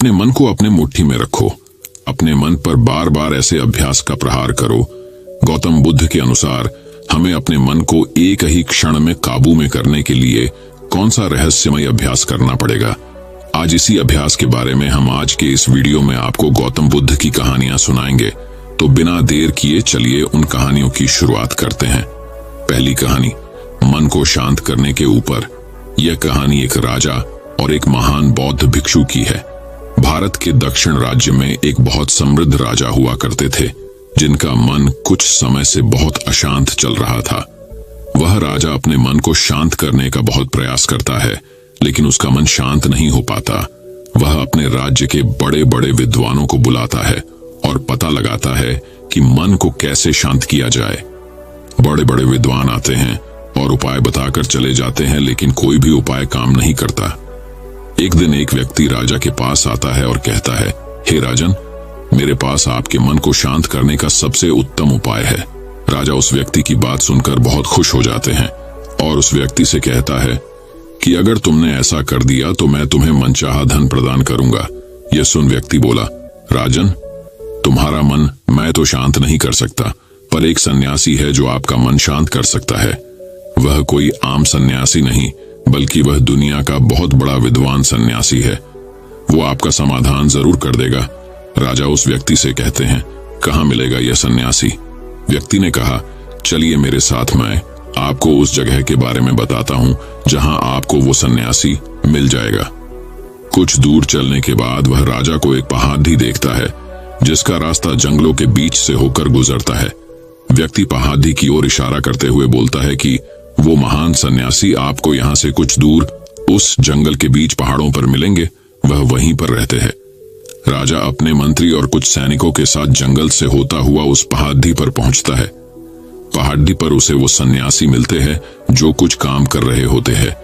अपने मन को अपने मुट्ठी में रखो। अपने मन पर बार बार ऐसे अभ्यास का प्रहार करो। गौतम बुद्ध के अनुसार हमें अपने मन को एक ही क्षण में काबू में करने के लिए कौन सा रहस्यमय अभ्यास करना पड़ेगा। आज इसी अभ्यास के बारे में हम आज के इस वीडियो में आपको गौतम बुद्ध की कहानियां सुनाएंगे। तो बिना देर किए चलिए उन कहानियों की शुरुआत करते हैं। पहली कहानी, मन को शांत करने के ऊपर। यह कहानी एक राजा और एक महान बौद्ध भिक्षु की है। भारत के दक्षिण राज्य में एक बहुत समृद्ध राजा हुआ करते थे, जिनका मन कुछ समय से बहुत अशांत चल रहा था। वह राजा अपने मन को शांत करने का बहुत प्रयास करता है, लेकिन उसका मन शांत नहीं हो पाता। वह अपने राज्य के बड़े बड़े विद्वानों को बुलाता है और पता लगाता है कि मन को कैसे शांत किया जाए। बड़े बड़े विद्वान आते हैं और उपाय बताकर चले जाते हैं, लेकिन कोई भी उपाय काम नहीं करता। एक दिन एक व्यक्ति राजा के पास आता है और कहता है, हे राजन, मेरे पास आपके मन को शांत करने का सबसे उत्तम उपाय है। राजा उस व्यक्ति की बात सुनकर बहुत खुश हो जाते हैं और उस व्यक्ति से कहता है कि अगर तुमने ऐसा कर दिया तो मैं तुम्हें मनचाहा धन प्रदान करूंगा। यह सुन व्यक्ति बोला, राजन, तुम्हारा मन मैं तो शांत नहीं कर सकता, पर एक सन्यासी है जो आपका मन शांत कर सकता है। वह कोई आम सन्यासी नहीं, बल्कि वह दुनिया का बहुत बड़ा विद्वान सन्यासी है। वो आपका समाधान जरूर कर देगा। राजा उस व्यक्ति से कहते हैं, कहाँ मिलेगा यह सन्यासी? व्यक्ति ने कहा, चलिए मेरे साथ, मैं आपको उस जगह के बारे में बताता हूँ जहां आपको वो सन्यासी मिल जाएगा। कुछ दूर चलने के बाद वह राजा को एक पहाड़ी देखता है, जिसका रास्ता जंगलों के बीच से होकर गुजरता है। व्यक्ति पहाड़ी की ओर इशारा करते हुए बोलता है कि वो महान सन्यासी आपको यहाँ से कुछ दूर उस जंगल के बीच पहाड़ों पर मिलेंगे। वह वहीं पर रहते हैं। राजा अपने मंत्री और कुछ सैनिकों के साथ जंगल से होता हुआ उस पहाड़ी पर पहुंचता है। पहाड़ी पर उसे वो सन्यासी मिलते हैं जो कुछ काम कर रहे होते हैं।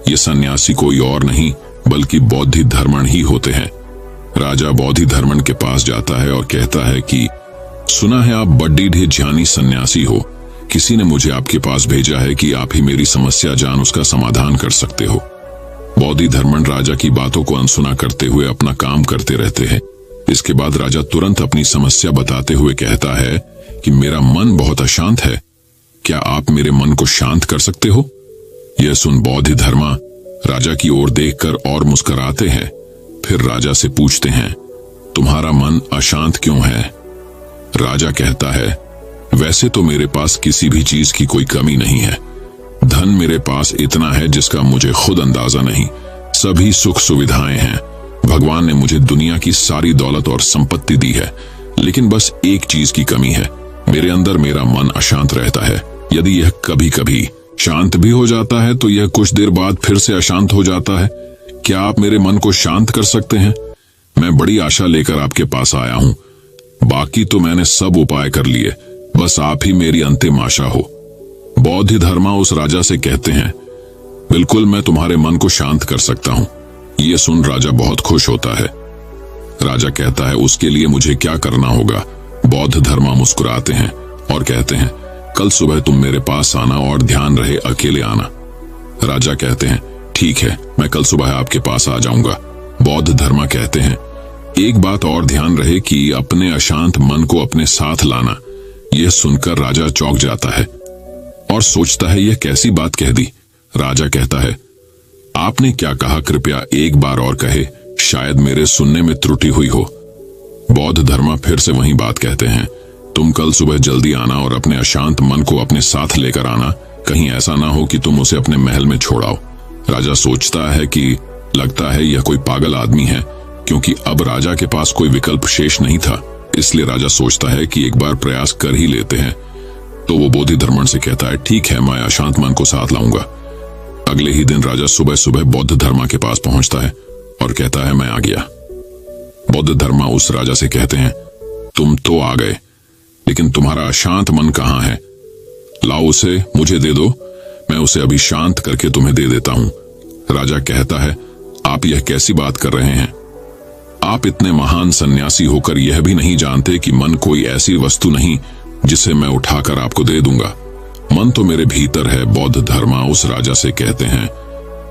ये सन्यासी कोई और नहीं बल्कि बौद्धि धर्मण ही होते हैं। राजा बौद्धि धर्मण के पास जाता है और कहता है कि सुना है आप बड्डी ढे ज्ञानी सन्यासी हो। किसी ने मुझे आपके पास भेजा है कि आप ही मेरी समस्या जान उसका समाधान कर सकते हो। बौद्धि धर्मण राजा की बातों को अनसुना करते हुए अपना काम करते रहते हैं। इसके बाद राजा तुरंत अपनी समस्या बताते हुए कहता है कि मेरा मन बहुत अशांत है, क्या आप मेरे मन को शांत कर सकते हो? यह सुन बौद्धि धर्मा राजा की ओर देखकर और मुस्कुराते हैं। फिर राजा से पूछते हैं, तुम्हारा मन अशांत क्यों है? राजा कहता है, वैसे तो मेरे पास किसी भी चीज की कोई कमी नहीं है। धन मेरे पास इतना है जिसका मुझे खुद अंदाजा नहीं। सभी सुख सुविधाएं हैं। भगवान ने मुझे दुनिया की सारी दौलत और संपत्ति दी है, लेकिन बस एक चीज की कमी है, मेरे अंदर मेरा मन अशांत रहता है। यदि यह कभी कभी शांत भी हो जाता है तो यह कुछ देर बाद फिर से अशांत हो जाता है। क्या आप मेरे मन को शांत कर सकते हैं? मैं बड़ी आशा लेकर आपके पास आया हूं। बाकी तो मैंने सब उपाय कर लिए, बस आप ही मेरी अंतिम आशा हो। बौद्धि धर्मा उस राजा से कहते हैं, बिल्कुल मैं तुम्हारे मन को शांत कर सकता हूं। यह सुन राजा बहुत खुश होता है। राजा कहता है, उसके लिए मुझे क्या करना होगा? बौद्ध धर्मा मुस्कुराते हैं और कहते हैं, कल सुबह तुम मेरे पास आना और ध्यान रहे अकेले आना। राजा कहते हैं, ठीक है, मैं कल सुबह आपके पास आ जाऊंगा। बौद्ध धर्मा कहते हैं, एक बात और ध्यान रहे कि अपने अशांत मन को अपने साथ लाना। यह सुनकर राजा चौंक जाता है और सोचता है, यह कैसी बात कह दी। राजा कहता है, आपने क्या कहा? कृपया एक बार और कहे, शायद मेरे सुनने में त्रुटि हुई हो। बौद्ध धर्मा फिर से वही बात कहते हैं, तुम कल सुबह जल्दी आना और अपने अशांत मन को अपने साथ लेकर आना। कहीं ऐसा ना हो कि तुम उसे अपने महल में छोड़ाओ। राजा सोचता है कि लगता है यह कोई पागल आदमी है, क्योंकि अब राजा के पास कोई विकल्प शेष नहीं था। इसलिए राजा सोचता है कि एक बार प्रयास कर ही लेते हैं। तो वो बोधि धर्मण से कहता है, ठीक है, मैं अशांत मन को साथ लाऊंगा। अगले ही दिन राजा सुबह सुबह बौद्ध धर्मा के पास पहुंचता है और कहता है, मैं आ गया। बौद्ध धर्मा उस राजा से कहते हैं, तुम तो आ गए, लेकिन तुम्हारा अशांत मन कहाँ है? लाओ उसे मुझे दे दो, मैं उसे अभी शांत करके तुम्हें दे देता हूं। राजा कहता है, आप यह कैसी बात कर रहे हैं? आप इतने महान सन्यासी होकर यह भी नहीं जानते कि मन कोई ऐसी वस्तु नहीं जिसे मैं उठाकर आपको दे दूंगा। मन तो मेरे भीतर है। बौद्ध धर्मा उस राजा से कहते हैं,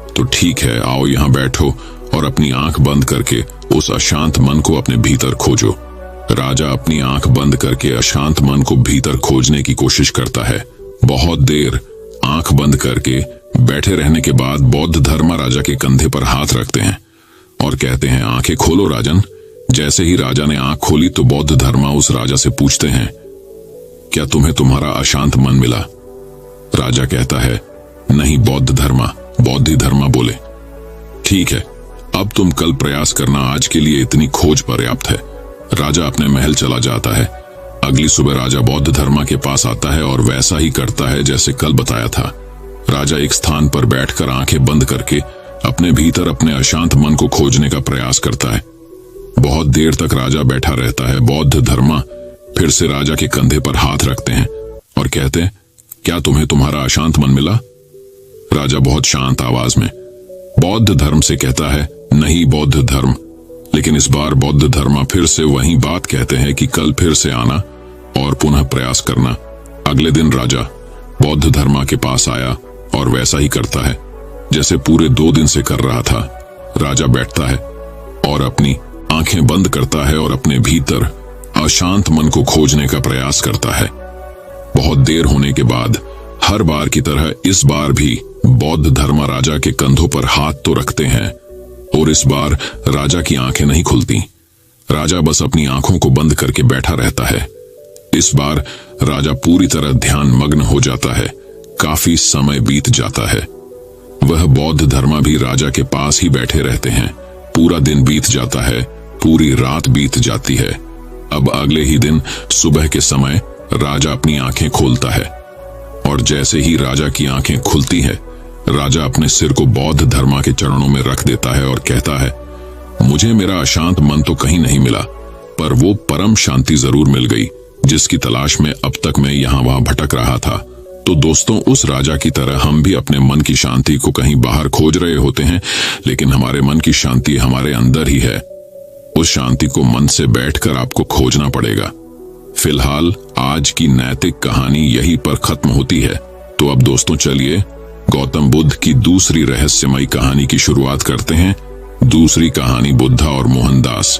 तो ठीक है, आओ यहाँ बैठो और अपनी आंख बंद करके उस अशांत मन को अपने भीतर खोजो। राजा अपनी आंख बंद करके अशांत मन को भीतर खोजने की कोशिश करता है। बहुत देर आंख बंद करके बैठे रहने के बाद बौद्ध धर्मा राजा के कंधे पर हाथ रखते हैं और कहते हैं, आंखें खोलो राजन। जैसे ही राजा ने आंख खोली तो बौद्ध धर्मा उस राजा से पूछते हैं, क्या तुम्हें तुम्हारा अशांत मन मिला? राजा कहता है, नहीं बौद्ध धर्मा। बौद्ध धर्मा बोले, ठीक है, अब तुम कल प्रयास करना, आज के लिए इतनी खोज पर्याप्त है। राजा अपने महल चला जाता है। अगली सुबह राजा बौद्ध धर्मा के पास आता है और वैसा ही करता है जैसे कल बताया था। राजा एक स्थान पर बैठकर आंखें बंद करके अपने भीतर अपने अशांत मन को खोजने का प्रयास करता है। बहुत देर तक राजा बैठा रहता है। बौद्ध धर्मा फिर से राजा के कंधे पर हाथ रखते हैं और कहते हैं, क्या तुम्हें तुम्हारा अशांत मन मिला? राजा बहुत शांत आवाज में बौद्ध धर्म से कहता है, नहीं बौद्ध धर्म। लेकिन इस बार बौद्ध धर्मा फिर से वही बात कहते हैं कि कल फिर से आना और पुनः प्रयास करना। अगले दिन राजा बौद्ध धर्मा के पास आया और वैसा ही करता है जैसे पूरे 2 दिन से कर रहा था। राजा बैठता है और अपनी आंखें बंद करता है और अपने भीतर अशांत मन को खोजने का प्रयास करता है। बहुत देर होने के बाद हर बार की तरह इस बार भी बौद्ध धर्मा राजा के कंधों पर हाथ तो रखते हैं और इस बार राजा की आंखें नहीं खुलती। राजा बस अपनी आंखों को बंद करके बैठा रहता है। इस बार राजा पूरी तरह ध्यान मग्न हो जाता है। काफी समय बीत जाता है। वह बौद्ध धर्मा भी राजा के पास ही बैठे रहते हैं। पूरा दिन बीत जाता है, पूरी रात बीत जाती है। अब अगले ही दिन सुबह के समय राजा अपनी आंखें खोलता है और जैसे ही राजा की आंखें खुलती है, राजा अपने सिर को बौद्ध धर्मा के चरणों में रख देता है और कहता है, मुझे मेरा अशांत मन तो कहीं नहीं मिला, पर वो परम शांति जरूर मिल गई जिसकी तलाश में अब तक मैं यहाँ वहां भटक रहा था। तो दोस्तों, उस राजा की तरह हम भी अपने मन की शांति को कहीं बाहर खोज रहे होते हैं, लेकिन हमारे मन की शांति हमारे अंदर ही है। उस शांति को मन से बैठकर आपको खोजना पड़ेगा। फिलहाल आज की नैतिक कहानी यहीं पर खत्म होती है। तो अब दोस्तों चलिए गौतम बुद्ध की दूसरी रहस्यमयी कहानी की शुरुआत करते हैं। दूसरी कहानी, बुद्धा और मोहनदास।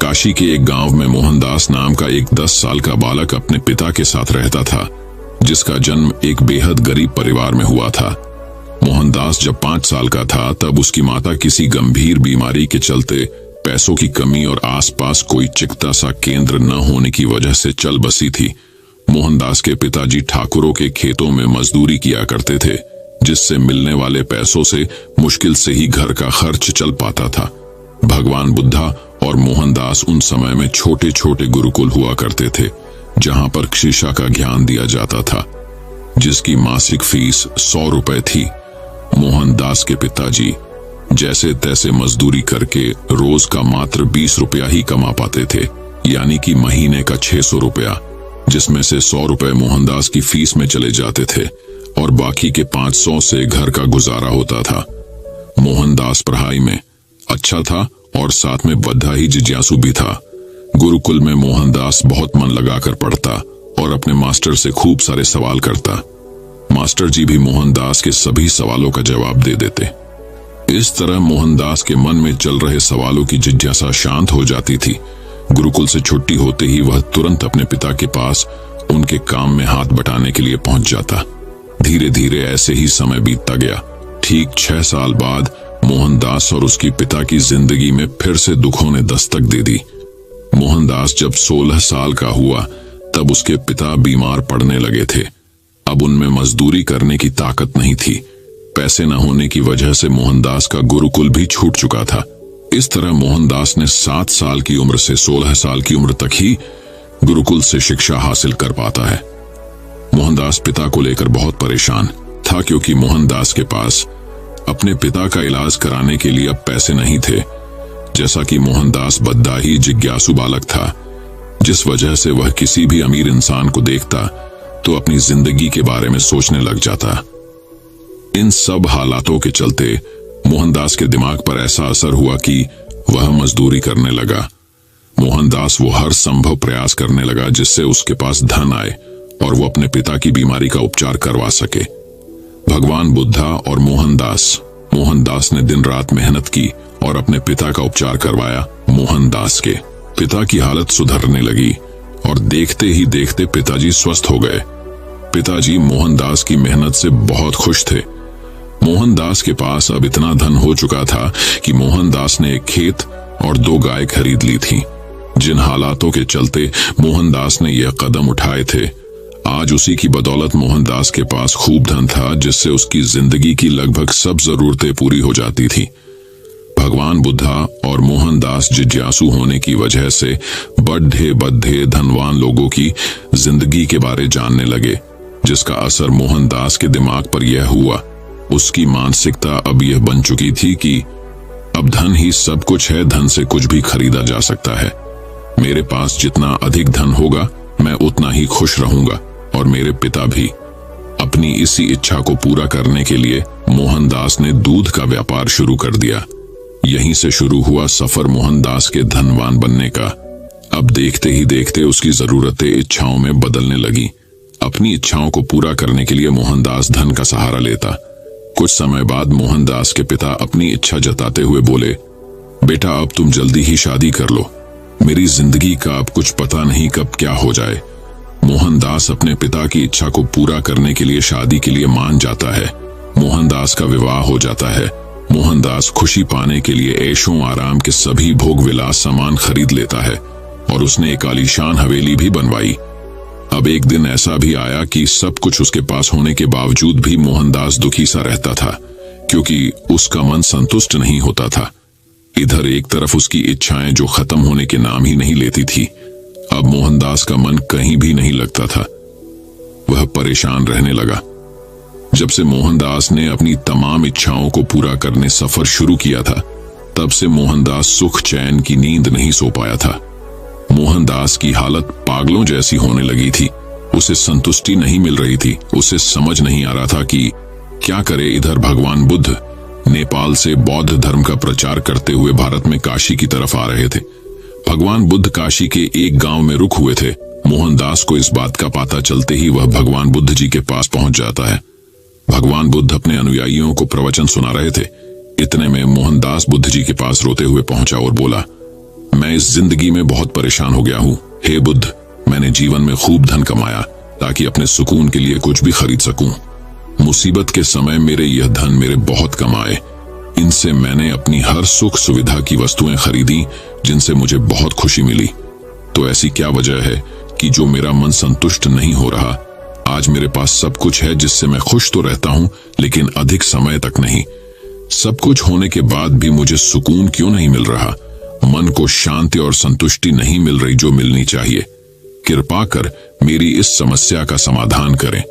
काशी के एक गांव में मोहनदास नाम का एक 10 साल का बालक अपने पिता के साथ रहता था, जिसका जन्म एक बेहद गरीब परिवार में हुआ था। मोहनदास जब 5 साल का था तब उसकी माता किसी गंभीर बीमारी के चलते पैसों की कमी और आसपास कोई चिकित्सा सा केंद्र न होने की वजह से चल बसी थी। मोहनदास के पिताजी ठाकुरों के खेतों में मजदूरी किया करते थे, जिससे मिलने वाले पैसों से मुश्किल से ही घर का खर्च चल पाता था। भगवान बुद्धा और मोहनदास उन समय में छोटे छोटे गुरुकुल हुआ करते थे, जहां पर शिक्षा का ज्ञान दिया जाता था, जिसकी मासिक फीस 100 रुपए थी। मोहनदास के पिताजी जैसे तैसे मजदूरी करके रोज का मात्र 20 रुपया ही कमा पाते थे, यानी कि महीने का 600 रुपया, जिसमें से 100 रुपए मोहनदास की फीस में चले जाते थे और बाकी के 500 से घर का गुजारा होता था। मोहनदास पढ़ाई में अच्छा था और साथ में बद्धा ही जिज्ञासु भी था। गुरुकुल में मोहनदास बहुत मन लगाकर पढ़ता और अपने मास्टर से खूब सारे सवाल करता। मास्टर जी भी मोहनदास के सभी सवालों का जवाब दे देते। इस तरह मोहनदास के मन में चल रहे सवालों की जिज्ञासा शांत हो जाती थी। गुरुकुल से छुट्टी होते ही वह तुरंत अपने पिता के पास उनके काम में हाथ बटाने के लिए पहुंच जाता। धीरे धीरे ऐसे ही समय बीतता गया। ठीक 6 साल बाद मोहनदास और उसके पिता की जिंदगी में फिर से दुखों ने दस्तक दे दी। मोहनदास जब 16 साल का हुआ तब उसके पिता बीमार पड़ने लगे थे। अब उनमें मजदूरी करने की ताकत नहीं थी। पैसे न होने की वजह से मोहनदास का गुरुकुल भी छूट चुका था। इस तरह मोहनदास ने 7 साल की उम्र से 16 साल की उम्र तक ही गुरुकुल से शिक्षा हासिल कर पाता है। मोहनदास पिता को लेकर बहुत परेशान था, क्योंकि मोहनदास के पास अपने पिता का इलाज कराने के लिए अब पैसे नहीं थे। जैसा कि मोहनदास बद्धा ही जिज्ञासु बालक था, जिस वजह से वह किसी भी अमीर इंसान को देखता तो अपनी जिंदगी के बारे में सोचने लग जाता। इन सब हालातों के चलते मोहनदास के दिमाग पर ऐसा असर हुआ कि वह मजदूरी करने लगा। मोहनदास वो हर संभव प्रयास करने लगा जिससे उसके पास धन आए और वो अपने पिता की बीमारी का उपचार करवा सके। भगवान बुद्धा और मोहनदास ने दिन रात मेहनत की और अपने पिता का उपचार करवाया मोहनदास के। पिता की हालत सुधरने लगी और देखते ही देखते पिताजी स्वस्थ हो गए। पिताजी मोहनदास की मेहनत से बहुत खुश थे। मोहनदास के पास अब इतना धन हो चुका था कि मोहनदास ने एक खेत और 2 गाय खरीद ली थी। जिन हालातों के चलते मोहनदास ने यह कदम उठाए थे, आज उसी की बदौलत मोहनदास के पास खूब धन था, जिससे उसकी जिंदगी की लगभग सब जरूरतें पूरी हो जाती थी। भगवान बुद्धा और मोहनदास जिज्ञासु होने की वजह से बड्ढे बड्ढे धनवान लोगों की जिंदगी के बारे जानने लगे, जिसका असर मोहनदास के दिमाग पर यह हुआ। उसकी मानसिकता अब यह बन चुकी थी कि अब धन ही सब कुछ है, धन से कुछ भी खरीदा जा सकता है। मेरे पास जितना अधिक धन होगा मैं उतना ही खुश रहूंगा, और मेरे पिता भी। अपनी इसी इच्छा को पूरा करने के लिए मोहनदास ने दूध का व्यापार शुरू कर दिया। यहीं से शुरू हुआ सफर मोहनदास के धनवान बनने का। अब देखते ही देखते उसकी जरूरतें इच्छाओं में बदलने लगी। अपनी इच्छाओं को पूरा करने के लिए मोहनदास धन का सहारा लेता। कुछ समय बाद मोहनदास के पिता अपनी इच्छा जताते हुए बोले, बेटा अब तुम जल्दी ही शादी कर लो, मेरी जिंदगी का अब कुछ पता नहीं कब क्या हो जाए। मोहनदास अपने पिता की इच्छा को पूरा करने के लिए शादी के लिए मान जाता है। मोहनदास का विवाह हो जाता है। मोहनदास खुशी पाने के लिए ऐशों आराम के सभी भोग विलास सामान खरीद लेता है और उसने एक आलीशान हवेली भी बनवाई। अब एक दिन ऐसा भी आया कि सब कुछ उसके पास होने के बावजूद भी मोहनदास दुखी सा रहता था, क्योंकि उसका मन संतुष्ट नहीं होता था। इधर एक तरफ उसकी इच्छाएं जो खत्म होने के नाम ही नहीं लेती थी। अब मोहनदास का मन कहीं भी नहीं लगता था। वह परेशान रहने लगा। जब से मोहनदास ने अपनी तमाम इच्छाओं को पूरा करने सफर शुरू किया था, तब से मोहनदास सुख चैन की नींद नहीं सो पाया था। मोहनदास की हालत पागलों जैसी होने लगी थी। उसे संतुष्टि नहीं मिल रही थी। उसे समझ नहीं आ रहा था कि क्या करे। इधर भगवान बुद्ध नेपाल से बौद्ध धर्म का प्रचार करते हुए भारत में काशी की तरफ आ रहे थे। भगवान बुद्ध काशी के एक गांव में रुक हुए थे। मोहनदास को इस बात का पता चलते ही वह भगवान बुद्ध जी के पास पहुंच जाता है। भगवान बुद्ध अपने अनुयायियों को प्रवचन सुना रहे थे। इतने में मोहनदास बुद्ध जी के पास रोते हुए पहुंचा और बोला, मैं इस जिंदगी में बहुत परेशान हो गया हूं। हे बुद्ध, मैंने जीवन में खूब धन कमाया ताकि अपने सुकून के लिए कुछ भी खरीद सकूं। मुसीबत के समय मेरे यह धन मेरे बहुत कम आए। इनसे मैंने अपनी हर सुख सुविधा की वस्तुएं खरीदी, जिनसे मुझे बहुत खुशी मिली। तो ऐसी क्या वजह है कि जो मेरा मन संतुष्ट नहीं हो रहा? आज मेरे पास सब कुछ है जिससे मैं खुश तो रहता हूं, लेकिन अधिक समय तक नहीं। सब कुछ होने के बाद भी मुझे सुकून क्यों नहीं मिल रहा? मन को शांति और संतुष्टि नहीं मिल रही जो मिलनी चाहिए। कृपा कर मेरी इस समस्या का समाधान करें,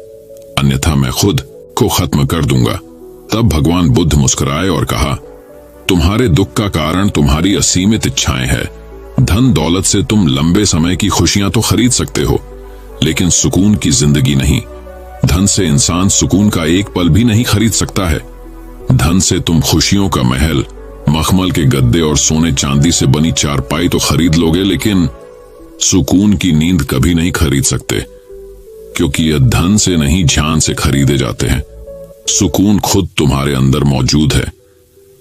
अन्यथा मैं खुद को खत्म कर दूंगा। तब भगवान बुद्ध मुस्कुराए और कहा, तुम्हारे दुख का कारण तुम्हारी असीमित इच्छाएं हैं। धन दौलत से तुम लंबे समय की खुशियां तो खरीद सकते हो, लेकिन सुकून की जिंदगी नहीं। धन से इंसान सुकून का एक पल भी नहीं खरीद सकता है। धन से तुम खुशियों का महल, मखमल के गद्दे और सोने चांदी से बनी चारपाई तो खरीद लोगे, लेकिन सुकून की नींद कभी नहीं खरीद सकते, क्योंकि यह धन से नहीं ध्यान से खरीदे जाते हैं। सुकून खुद तुम्हारे अंदर मौजूद है,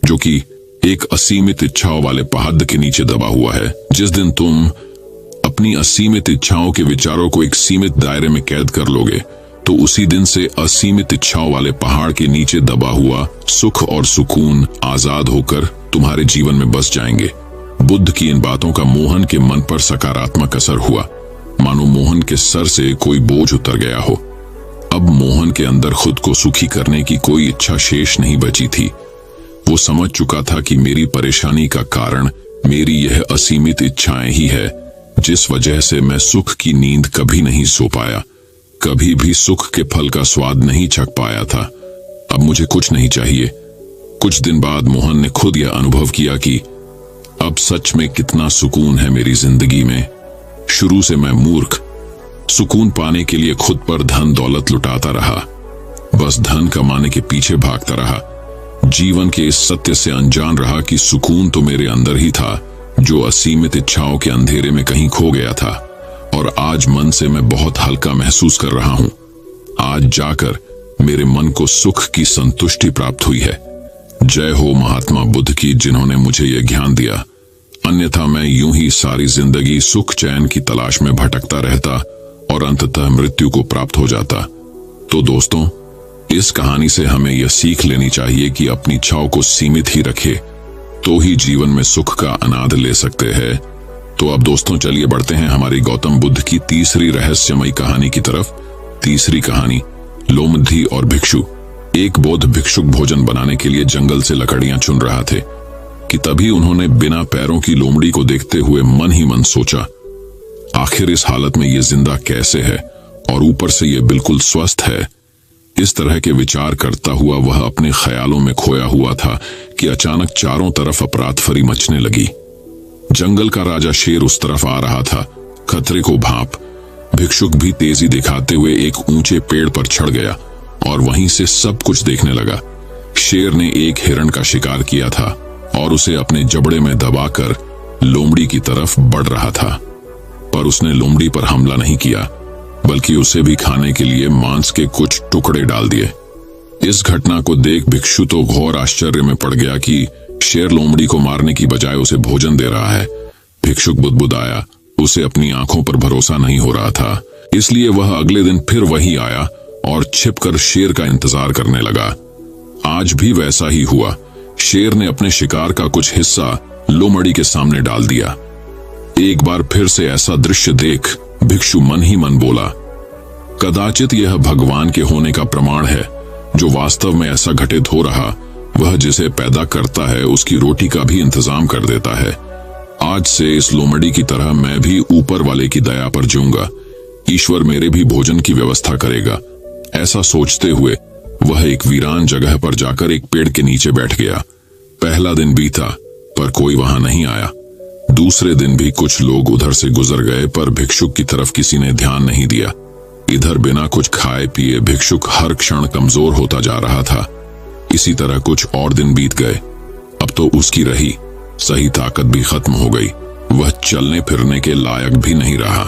जो कि एक असीमित इच्छाओं वाले पहाड़ के नीचे दबा हुआ है। जिस दिन तुम अपनी असीमित इच्छाओं के विचारों को एक सीमित दायरे में कैद कर लोगे, तो उसी दिन से असीमित इच्छाओं वाले पहाड़ के नीचे दबा हुआ सुख और सुकून आजाद होकर तुम्हारे जीवन में बस जाएंगे। बुद्ध की इन बातों का मोहन के मन पर सकारात्मक असर हुआ, मानो मोहन के सर से कोई बोझ उतर गया हो। अब मोहन के अंदर खुद को सुखी करने की कोई इच्छा शेष नहीं बची थी। वो समझ चुका था कि मेरी परेशानी का कारण मेरी यह असीमित इच्छाएं ही है, जिस वजह से मैं सुख की नींद कभी नहीं सो पाया, कभी भी सुख के फल का स्वाद नहीं चख पाया था। अब मुझे कुछ नहीं चाहिए। कुछ दिन बाद मोहन ने खुद यह अनुभव किया कि अब सच में कितना सुकून है मेरी जिंदगी में। शुरू से मैं मूर्ख, सुकून पाने के लिए खुद पर धन दौलत लुटाता रहा, बस धन कमाने के पीछे भागता रहा। जीवन के इस सत्य से अनजान रहा कि सुकून तो मेरे अंदर ही था, जो असीमित इच्छाओं के अंधेरे में कहीं खो गया था। और आज मन से मैं बहुत हल्का महसूस कर रहा हूं। आज जाकर मेरे मन को सुख की संतुष्टि प्राप्त हुई है। जय हो महात्मा बुद्ध की, जिन्होंने मुझे यह ज्ञान दिया। अन्यथा मैं यूं ही सारी जिंदगी सुख चैन की तलाश में भटकता रहता और अंततः मृत्यु को प्राप्त हो जाता। तो दोस्तों, इस कहानी से हमें यह सीख लेनी चाहिए कि अपनी इच्छाओं को सीमित ही रखे तो ही जीवन में सुख का आनंद ले सकते हैं। तो अब दोस्तों चलिए बढ़ते हैं हमारी गौतम बुद्ध की तीसरी रहस्यमयी कहानी की तरफ। तीसरी कहानी, लोमड़ी और भिक्षु। एक बौद्ध भिक्षुक भोजन बनाने के लिए जंगल से लकड़ियां चुन रहा थे कि तभी उन्होंने बिना पैरों की लोमड़ी को देखते हुए मन ही मन सोचा, आखिर इस हालत में ये जिंदा कैसे है और ऊपर से ये बिल्कुल स्वस्थ है। इस तरह के विचार करता हुआ वह अपने ख्यालों में खोया हुआ था कि अचानक चारों तरफ अफरातफरी मचने लगी। जंगल का राजा शेर उस तरफ आ रहा था। खतरे को भांप भिक्षुक भी तेजी दिखाते हुए एक ऊंचे पेड़ पर चढ़ गया और वहीं से सब कुछ देखने लगा। शेर ने एक हिरण का शिकार किया था और उसे अपने जबड़े में दबाकर लोमड़ी की तरफ बढ़ रहा था, पर उसने लोमड़ी पर हमला नहीं किया, बल्कि उसे भी खाने के लिए मांस के कुछ टुकड़े डाल दिए। इस घटना को देख भिक्षु तो घोर आश्चर्य में पड़ गया कि शेर लोमड़ी को मारने की बजाय उसे भोजन दे रहा है। भिक्षुक बुदबुदाया। उसे अपनी आंखों पर भरोसा नहीं हो रहा था, इसलिए वह अगले दिन फिर वहीं आया और छिपकर शेर का इंतजार करने लगा। आज भी वैसा ही हुआ। शेर ने अपने शिकार का कुछ हिस्सा लोमड़ी के सामने डाल दिया। एक बार फिर से ऐसा दृश्य देख भिक्षु मन ही मन बोला, कदाचित यह भगवान के होने का प्रमाण है। जो वास्तव में ऐसा घटित हो रहा, वह जिसे पैदा करता है उसकी रोटी का भी इंतजाम कर देता है। आज से इस लोमड़ी की तरह मैं भी ऊपर वाले की दया पर जीऊंगा। ईश्वर मेरे भी भोजन की व्यवस्था करेगा। ऐसा सोचते हुए वह एक वीरान जगह पर जाकर एक पेड़ के नीचे बैठ गया। पहला दिन बीता, पर कोई वहां नहीं आया। दूसरे दिन भी कुछ लोग उधर से गुजर गए, पर भिक्षुक की तरफ किसी ने ध्यान नहीं दिया। इधर बिना कुछ खाए पिए भिक्षुक हर क्षण कमजोर होता जा रहा था। इसी तरह कुछ और दिन बीत गए। अब तो उसकी रही सही ताकत भी खत्म हो गई। वह चलने फिरने के लायक भी नहीं रहा।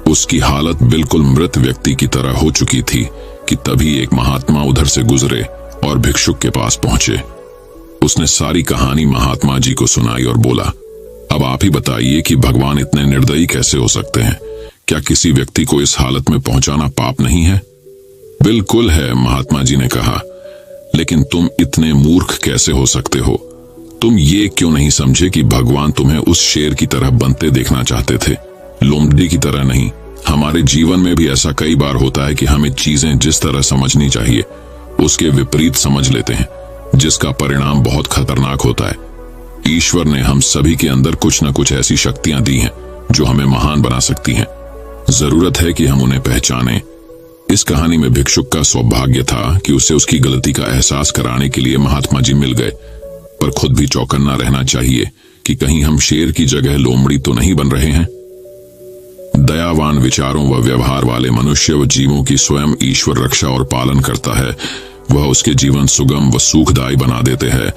उसकी हालत बिल्कुल मृत व्यक्ति की तरह हो चुकी थी कि तभी एक महात्मा उधर से गुजरे और भिक्षुक के पास पहुंचे। उसने सारी कहानी महात्मा जी को सुनाई और बोला, अब आप ही बताइए कि भगवान इतने निर्दयी कैसे हो सकते हैं? क्या किसी व्यक्ति को इस हालत में पहुंचाना पाप नहीं है? बिल्कुल है, महात्मा जी ने कहा, लेकिन तुम इतने मूर्ख कैसे हो सकते हो? तुम ये क्यों नहीं समझे कि भगवान तुम्हें उस शेर की तरह बनते देखना चाहते थे, लोमड़ी की तरह नहीं? हमारे जीवन में भी ऐसा कई बार होता है कि हमें चीजें जिस तरह समझनी चाहिए उसके विपरीत समझ लेते हैं, जिसका परिणाम बहुत खतरनाक होता है। ईश्वर ने हम सभी के अंदर कुछ न कुछ ऐसी शक्तियां दी हैं जो हमें महान बना सकती हैं। जरूरत है कि हम उन्हें पहचानें। इस कहानी में भिक्षुक का सौभाग्य था कि उसे उसकी गलती का एहसास कराने के लिए महात्मा जी मिल गए, पर खुद भी चौकन्ना रहना चाहिए कि कहीं हम शेर की जगह लोमड़ी तो नहीं बन रहे हैं। दयावान विचारों व व्यवहार वाले मनुष्य व जीवों की स्वयं ईश्वर रक्षा और पालन करता है। वह उसके जीवन सुगम व सुखदायी बना देते हैं।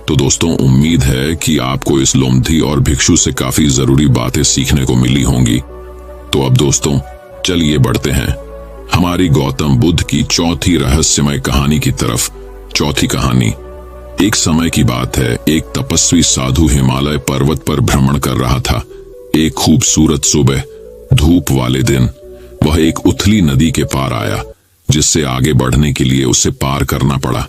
तो दोस्तों, उम्मीद है कि आपको इस लोमड़ी और भिक्षु से काफी जरूरी बातें सीखने को मिली होंगी। तो अब दोस्तों चलिए बढ़ते हैं हमारी गौतम बुद्ध की चौथी रहस्यमय कहानी की तरफ। चौथी कहानी, एक समय की बात है। एक तपस्वी साधु हिमालय पर्वत पर भ्रमण कर रहा था। एक खूबसूरत सुबह धूप वाले दिन वह एक उथली नदी के पार आया, जिससे आगे बढ़ने के लिए उसे पार करना पड़ा।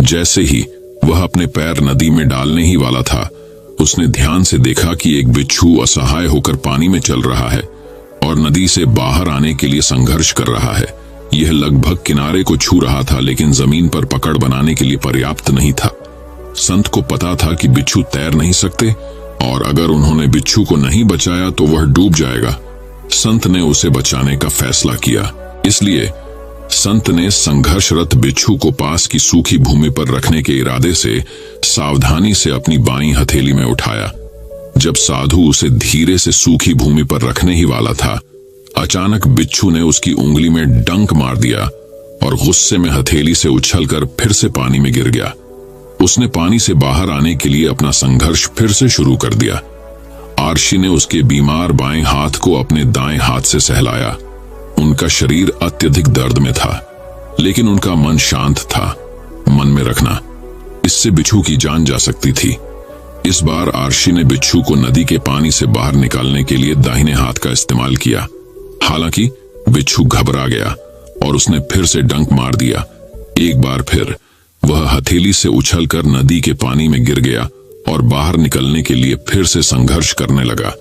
जैसे ही वह अपने पैर नदी में डालने ही वाला था, उसने ध्यान से देखा कि एक बिच्छू असहाय होकर पानी में चल रहा है और नदी से बाहर आने के लिए संघर्ष कर रहा है। यह लगभग किनारे को छू रहा था, लेकिन जमीन पर पकड़ बनाने के लिए पर्याप्त नहीं था। संत को पता था कि बिच्छू तैर नहीं सकते और अगर उन्होंने बिच्छू को नहीं बचाया तो वह डूब जाएगा। संत ने उसे बचाने का फैसला किया, इसलिए संत ने संघर्षरत बिच्छू को पास की सूखी भूमि पर रखने के इरादे से सावधानी से अपनी बाईं हथेली में उठाया। जब साधु उसे धीरे से सूखी भूमि पर रखने ही वाला था, अचानक बिच्छू ने उसकी उंगली में डंक मार दिया और गुस्से में हथेली से उछलकर फिर से पानी में गिर गया। उसने पानी से बाहर आने के लिए अपना संघर्ष फिर से शुरू कर दिया। आर्षि ने उसके बीमार बाएं हाथ को अपने दाएं हाथ से सहलाया। उनका शरीर अत्यधिक दर्द में था, लेकिन उनका मन शांत था। मन में रखना, इससे बिच्छू की जान जा सकती थी। इस बार आर्शी ने बिच्छू को नदी के पानी से बाहर निकालने के लिए दाहिने हाथ का इस्तेमाल किया। हालांकि बिच्छू घबरा गया और उसने फिर से डंक मार दिया। एक बार फिर वह हथेली से उछलकर नदी के पानी में गिर गया और बाहर निकलने के लिए फिर से संघर्ष करने लगा।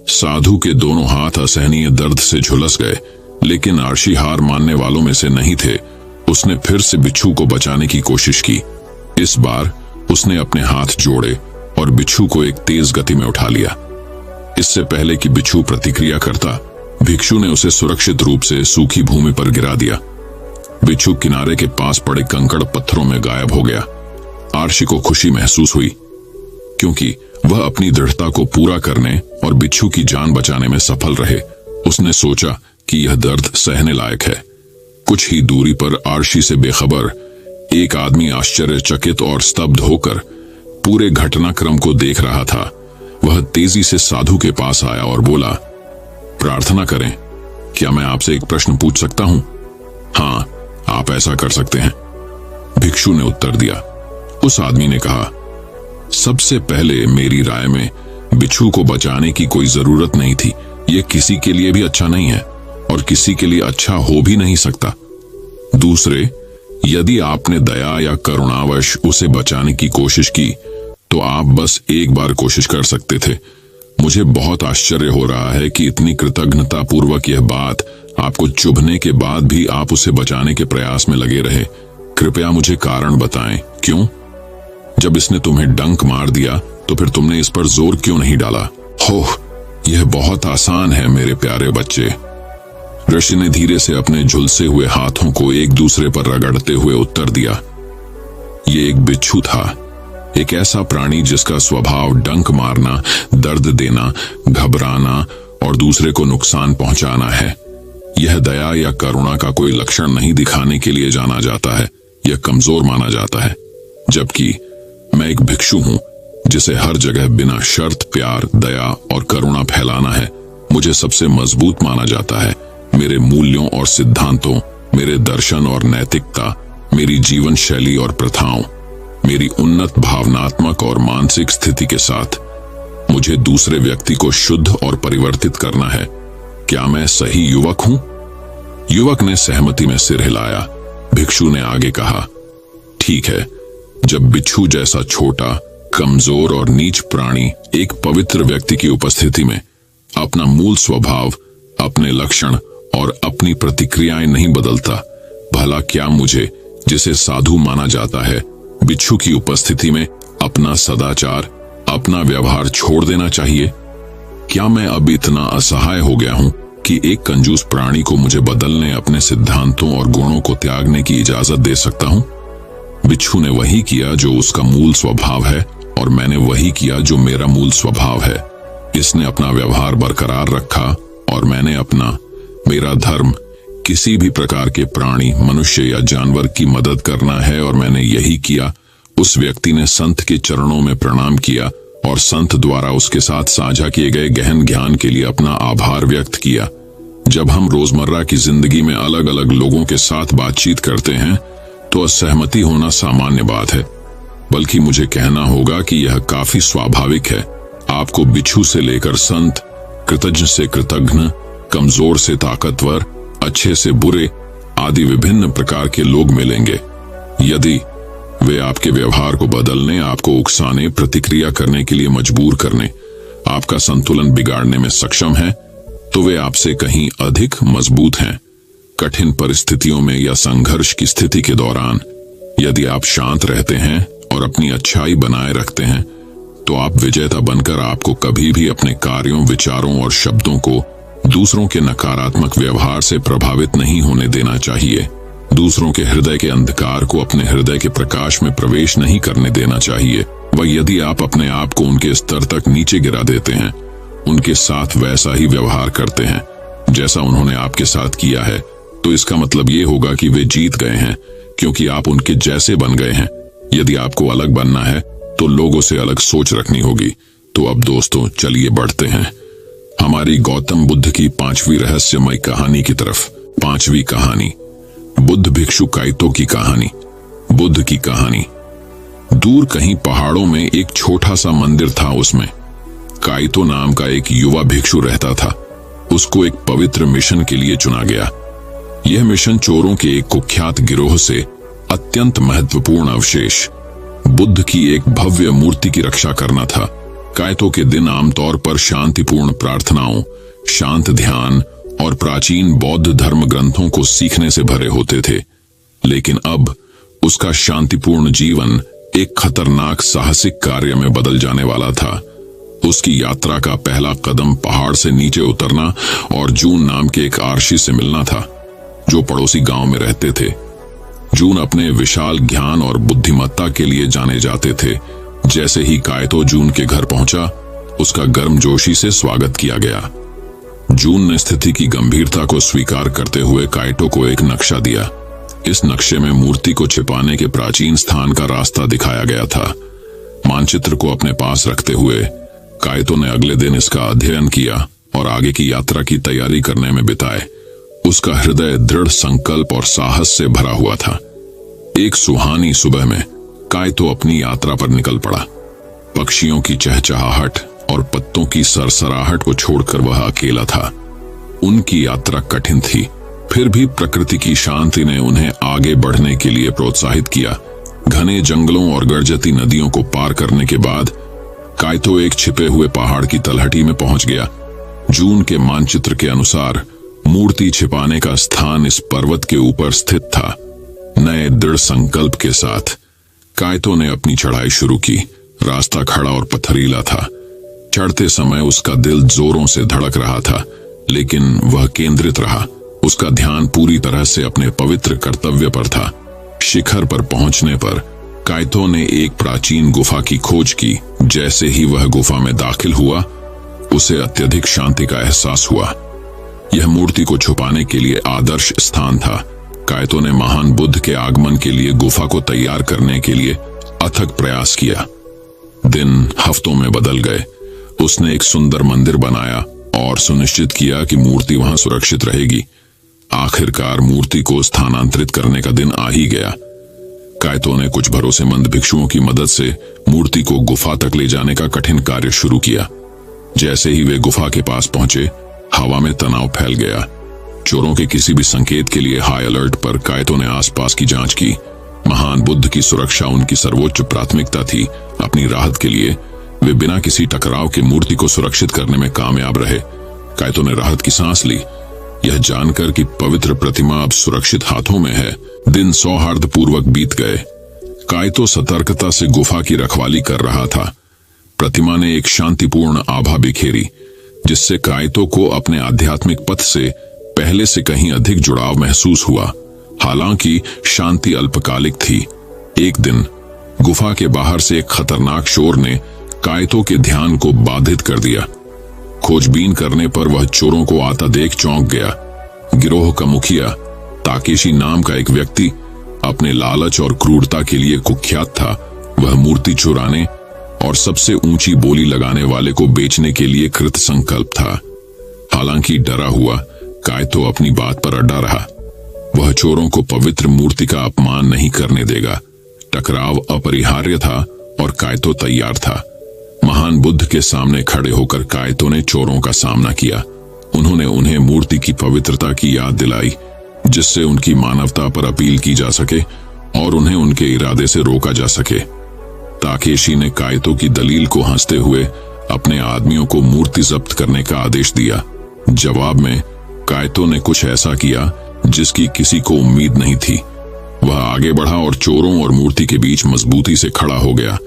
साधु के दोनों हाथ असहनीय दर्द से झुलस गए, लेकिन आर्शी हार मानने वालों में से नहीं थे। उसने फिर से बिच्छू को बचाने की कोशिश की। इस बार उसने अपने हाथ जोड़े और बिच्छू को एक तेज गति में उठा लिया। इससे पहले कि बिच्छू प्रतिक्रिया करता, भिक्षु ने उसे सुरक्षित रूप से सूखी भूमि पर गिरा दिया। बिच्छू किनारे के पास पड़े कंकड़ पत्थरों में गायब हो गया। आर्शी को खुशी महसूस हुई, क्योंकि वह अपनी दृढ़ता को पूरा करने और बिच्छू की जान बचाने में सफल रहे। उसने सोचा कि यह दर्द सहने लायक है। कुछ ही दूरी पर आर्शी से बेखबर एक आदमी आश्चर्यचकित और स्तब्ध होकर पूरे घटनाक्रम को देख रहा था। वह तेजी से साधु के पास आया और बोला, प्रार्थना करें, क्या मैं आपसे एक प्रश्न पूछ सकता हूं? हाँ, आप ऐसा कर सकते हैं, भिक्षु ने उत्तर दिया। उस आदमी ने कहा, सबसे पहले मेरी राय में बिच्छू को बचाने की कोई जरूरत नहीं थी। यह किसी के लिए भी अच्छा नहीं है और किसी के लिए अच्छा हो भी नहीं सकता। दूसरे, यदि आपने दया या करुणावश उसे बचाने की कोशिश की तो आप बस एक बार कोशिश कर सकते थे। मुझे बहुत आश्चर्य हो रहा है कि इतनी कृतज्ञता पूर्वक यह बात आपको चुभने के बाद भी आप उसे बचाने के प्रयास में लगे रहे। कृपया मुझे कारण बताएं, क्यों? जब इसने तुम्हें डंक मार दिया तो फिर तुमने इस पर जोर क्यों नहीं डाला? हो, यह बहुत आसान है मेरे प्यारे बच्चे, ऋषि ने धीरे से अपने झुलसे हुए हाथों को एक दूसरे पर रगड़ते हुए उत्तर दिया। ये एक बिच्छू था, एक ऐसा प्राणी जिसका स्वभाव डंक मारना, दर्द देना, घबराना और दूसरे को नुकसान पहुंचाना है। यह दया या करुणा का कोई लक्षण नहीं दिखाने के लिए जाना जाता है। यह कमजोर माना जाता है। जबकि मैं एक भिक्षु हूं जिसे हर जगह बिना शर्त प्यार, दया और करुणा फैलाना है। मुझे सबसे मजबूत माना जाता है। मेरे मूल्यों और सिद्धांतों, मेरे दर्शन और नैतिकता, मेरी जीवन शैली और प्रथाओं, मेरी उन्नत भावनात्मक और मानसिक स्थिति के साथ मुझे दूसरे व्यक्ति को शुद्ध और परिवर्तित करना है। क्या मैं सही युवक हूं? युवक ने सहमति में सिर हिलाया। भिक्षु ने आगे कहा, ठीक है, जब बिच्छू जैसा छोटा, कमजोर और नीच प्राणी एक पवित्र व्यक्ति की उपस्थिति में अपना मूल स्वभाव, अपने लक्षण और अपनी प्रतिक्रियाएं नहीं बदलता, भला क्या मुझे, जिसे साधु माना जाता है, बिच्छू की उपस्थिति में अपना सदाचार, अपना व्यवहार छोड़ देना चाहिए? क्या मैं अब इतना असहाय हो गया हूं कि एक कंजूस प्राणी को मुझे बदलने, अपने सिद्धांतों और गुणों को त्यागने की इजाजत दे सकता हूं? बिच्छू ने वही किया जो उसका मूल स्वभाव है और मैंने वही किया जो मेरा मूल स्वभाव है। इसने अपना व्यवहार बरकरार रखा और मैंने अपना, मेरा धर्म किसी भी प्रकार के प्राणी, मनुष्य या जानवर की मदद करना है और मैंने यही किया। उस व्यक्ति ने संत के चरणों में प्रणाम किया और संत द्वारा उसके साथ साझा किए गए गहन ज्ञान के लिए अपना आभार व्यक्त किया। जब हम रोजमर्रा की जिंदगी में अलग अलग लोगों के साथ बातचीत करते हैं तो असहमति होना सामान्य बात है, बल्कि मुझे कहना होगा कि यह काफी स्वाभाविक है। आपको बिच्छू से लेकर संत, कृतज्ञ से कृतज्ञ, कमजोर से ताकतवर, अच्छे से बुरे आदि विभिन्न प्रकार के लोग मिलेंगे। यदि वे आपके व्यवहार को बदलने, आपको उकसाने, प्रतिक्रिया करने के लिए मजबूर करने, आपका संतुलन बिगाड़ने में सक्षम हैं, तो वे आपसे कहीं अधिक मजबूत हैं। कठिन परिस्थितियों में या संघर्ष की स्थिति के दौरान यदि आप शांत रहते हैं और अपनी अच्छाई बनाए रखते हैं तो आप विजेता बनकर आपको कभी भी अपने कार्यों, विचारों और शब्दों को दूसरों के नकारात्मक व्यवहार से प्रभावित नहीं होने देना चाहिए। दूसरों के हृदय के अंधकार को अपने हृदय के प्रकाश में प्रवेश नहीं करने देना चाहिए। वह यदि आप अपने आप को उनके स्तर तक नीचे गिरा देते हैं, उनके साथ वैसा ही व्यवहार करते हैं जैसा उन्होंने आपके साथ किया है, तो इसका मतलब ये होगा कि वे जीत गए हैं, क्योंकि आप उनके जैसे बन गए हैं। यदि आपको अलग बनना है तो लोगों से अलग सोच रखनी होगी। तो अब दोस्तों, चलिए बढ़ते हैं हमारी गौतम बुद्ध की 5वीं रहस्यमय कहानी की तरफ। 5वीं कहानी, बुद्ध भिक्षु काइतो की कहानी। बुद्ध की कहानी। दूर कहीं पहाड़ों में एक छोटा सा मंदिर था। उसमें काइतो नाम का एक युवा भिक्षु रहता था। उसको एक पवित्र मिशन के लिए चुना गया। यह मिशन चोरों के एक कुख्यात गिरोह से अत्यंत महत्वपूर्ण अवशेष बुद्ध की एक भव्य मूर्ति की रक्षा करना था। काइतो के दिन आमतौर पर शांतिपूर्ण प्रार्थनाओं, शांत ध्यान और प्राचीन बौद्ध धर्म ग्रंथों को सीखने से भरे होते थे, लेकिन अब उसका शांतिपूर्ण जीवन एक खतरनाक साहसिक कार्य में बदल जाने वाला था। उसकी यात्रा का पहला कदम पहाड़ से नीचे उतरना और जून नाम के एक आरशी से मिलना था, जो पड़ोसी गांव में रहते थे। जून अपने विशाल ज्ञान और बुद्धिमत्ता के लिए जाने जाते थे। जैसे ही काइतो जून के घर पहुंचा, उसका गर्मजोशी से स्वागत किया गया। जून ने स्थिति की गंभीरता को स्वीकार करते हुए काइतो को एक नक्शा दिया। इस नक्शे में मूर्ति को छिपाने के प्राचीन स्थान का रास्ता दिखाया गया था। मानचित्र को अपने पास रखते हुए काइतो ने अगले दिन इसका अध्ययन किया और आगे की यात्रा की तैयारी करने में बिताए। उसका हृदय दृढ़ संकल्प और साहस से भरा हुआ था। एक सुहानी सुबह में काइतो अपनी यात्रा पर निकल पड़ा। पक्षियों की चहचहाहट और पत्तों की सरसराहट को छोड़कर वह अकेला था। उनकी यात्रा कठिन थी, फिर भी प्रकृति की शांति ने उन्हें आगे बढ़ने के लिए प्रोत्साहित किया। घने जंगलों और गरजती नदियों को पार करने के बाद काइतो एक छिपे हुए पहाड़ की तलहटी में पहुंच गया। जून के मानचित्र के अनुसार मूर्ति छिपाने का स्थान इस पर्वत के ऊपर स्थित था। नए दृढ़ संकल्प के साथ काइतो ने अपनी चढ़ाई शुरू की। रास्ता खड़ा और पथरीला था। चढ़ते समय उसका दिल जोरों से धड़क रहा था, लेकिन वह केंद्रित रहा। उसका ध्यान पूरी तरह से अपने पवित्र कर्तव्य पर था। शिखर पर पहुंचने पर काइतो ने एक प्राचीन गुफा की खोज की। जैसे ही वह गुफा में दाखिल हुआ, उसे अत्यधिक शांति का एहसास हुआ। यह मूर्ति को छुपाने के लिए आदर्श स्थान था। काइतो ने महान बुद्ध के आगमन के लिए गुफा को तैयार करने के लिए अथक प्रयास किया। दिन हफ्तों में बदल गए। उसने एक सुंदर मंदिर बनाया और सुनिश्चित किया कि मूर्ति वहां सुरक्षित रहेगी। आखिरकार मूर्ति को स्थानांतरित करने का दिन आ ही गया। काइतो ने कुछ भरोसेमंद भिक्षुओं की मदद से मूर्ति को गुफा तक ले जाने का कठिन कार्य शुरू किया। जैसे ही वे गुफा के पास पहुंचे, हवा में तनाव फैल गया। चोरों के किसी भी संकेत के लिए हाई अलर्ट पर काइतो ने आसपास की जांच की। महान बुद्ध की सुरक्षा उनकी सर्वोच्च प्राथमिकता थी। अपनी राहत के लिए वे बिना किसी टकराव के मूर्ति को सुरक्षित करने में कामयाब रहे। काइतो ने राहत की सांस ली, यह जानकर कि पवित्र प्रतिमा अब सुरक्षित हाथों में है। दिन सौहार्दपूर्वक बीत गए। काइतो सतर्कता से गुफा की रखवाली कर रहा था। प्रतिमा ने एक शांतिपूर्ण आभा बिखेरी, जिससे काइतो को अपने आध्यात्मिक पथ से पहले से कहीं अधिक जुड़ाव महसूस हुआ। हालांकि शांति अल्पकालिक थी। एक दिन गुफा के बाहर से एक खतरनाक शोर ने काइतो के ध्यान को बाधित कर दिया। खोजबीन करने पर वह चोरों को आता देख चौंक गया। गिरोह का मुखिया ताकेशी नाम का एक व्यक्ति अपने लालच और क्रूरता के लिए कुख्यात था। वह मूर्ति चुराने और सबसे ऊंची बोली लगाने वाले को बेचने के लिए कृत संकल्प था। हालांकि डरा हुआ काइतो अपनी बात पर अड़ा रहा। वह चोरों को पवित्र मूर्ति का अपमान नहीं करने देगा। टकराव अपरिहार्य था और काइतो तैयार था। महान बुद्ध के सामने खड़े होकर काइतो ने चोरों का सामना किया। उन्होंने उन्हें मूर्ति की पवित्रता की याद दिलाई, जिससे उनकी मानवता पर अपील की जा सके और उन्हें उनके इरादे से रोका जा सके। ताकेशी ने काइतो की दलील को हंसते हुए अपने आदमियों को मूर्ति जब्त करने का आदेश दिया। जवाब में काइतो ने कुछ ऐसा किया जिसकी किसी को उम्मीद नहीं थी। वह आगे बढ़ा और चोरों और मूर्ति के बीच मजबूती से खड़ा हो गया।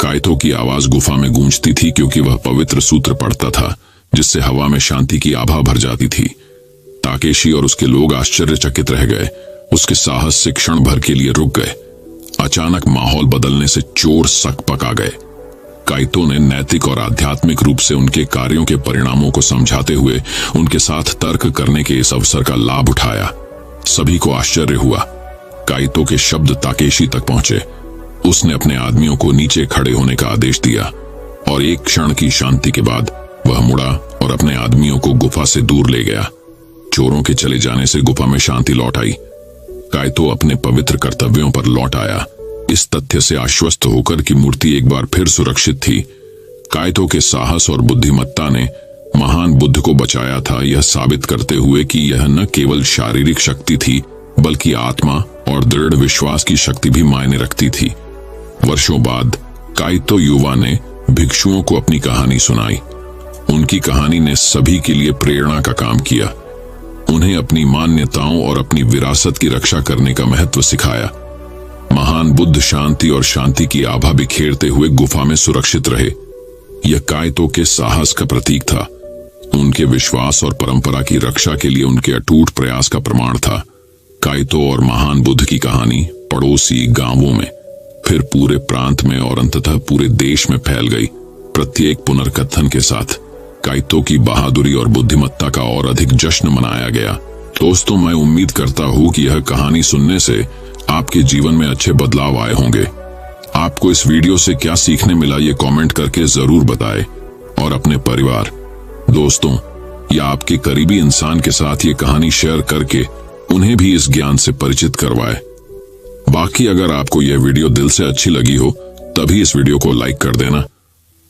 काइतो की आवाज गुफा में गूंजती थी, क्योंकि वह पवित्र सूत्र पढ़ता था, जिससे हवा में शांति की आभा भर जाती थी। ताकेशी और उसके लोग आश्चर्यचकित रह गए। उसके साहस से क्षण भर के लिए रुक गए। अचानक माहौल बदलने से चोर सकपक आ गए। काइतो ने नैतिक और आध्यात्मिक रूप से उनके कार्यों के परिणामों को समझाते हुए उनके साथ तर्क करने के इस अवसर का लाभ उठाया। सभी को आश्चर्य हुआ। काइतो के शब्द ताकेशी तक पहुंचे। उसने अपने आदमियों को नीचे खड़े होने का आदेश दिया और एक क्षण की शांति के बाद वह मुड़ा और अपने आदमियों को गुफा से दूर ले गया। चोरों के चले जाने से गुफा में शांति लौट आई। काइतो अपने पवित्र कर्तव्यों पर लौट आया। इस तथ्य से आश्वस्त होकर कि मूर्ति एक बार फिर सुरक्षित थी, काइतो के साहस और बुद्धिमत्ता ने महान बुद्ध को बचाया था, यह साबित करते हुए कि यह न केवल शारीरिक शक्ति थी बल्कि आत्मा और दृढ़ विश्वास की शक्ति भी मायने रखती थी। वर्षों बाद काइतो युवा ने भिक्षुओं को अपनी कहानी सुनाई। उनकी कहानी ने सभी के लिए प्रेरणा का काम किया, उन्हें अपनी मान्यताओं और अपनी विरासत की रक्षा करने का महत्व सिखाया। महान बुद्ध शांति और शांति की आभा बिखेरते हुए गुफा में सुरक्षित रहे। यह काइतो के साहस का प्रतीक था, उनके विश्वास और परंपरा की रक्षा के लिए उनके अटूट प्रयास का प्रमाण था। काइतो और महान बुद्ध की कहानी पड़ोसी गांवों में, फिर पूरे प्रांत में और अंततः पूरे देश में फैल गई। प्रत्येक पुनर्कथन के साथ काइतो की बहादुरी और बुद्धिमत्ता का और अधिक जश्न मनाया गया। दोस्तों, मैं उम्मीद करता हूं कि यह कहानी सुनने से आपके जीवन में अच्छे बदलाव आए होंगे। आपको इस वीडियो से क्या सीखने मिला ये कमेंट करके जरूर बताएं और अपने परिवार, दोस्तों या आपके करीबी इंसान के साथ ये कहानी शेयर करके उन्हें भी इस ज्ञान से परिचित करवाएं। बाकी अगर आपको यह वीडियो दिल से अच्छी लगी हो तभी इस वीडियो को लाइक कर देना,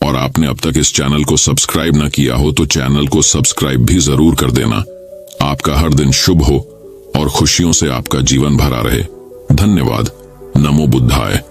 और आपने अब तक इस चैनल को सब्सक्राइब ना किया हो तो चैनल को सब्सक्राइब भी जरूर कर देना। आपका हर दिन शुभ हो और खुशियों से आपका जीवन भरा रहे। धन्यवाद। नमो बुद्धाय।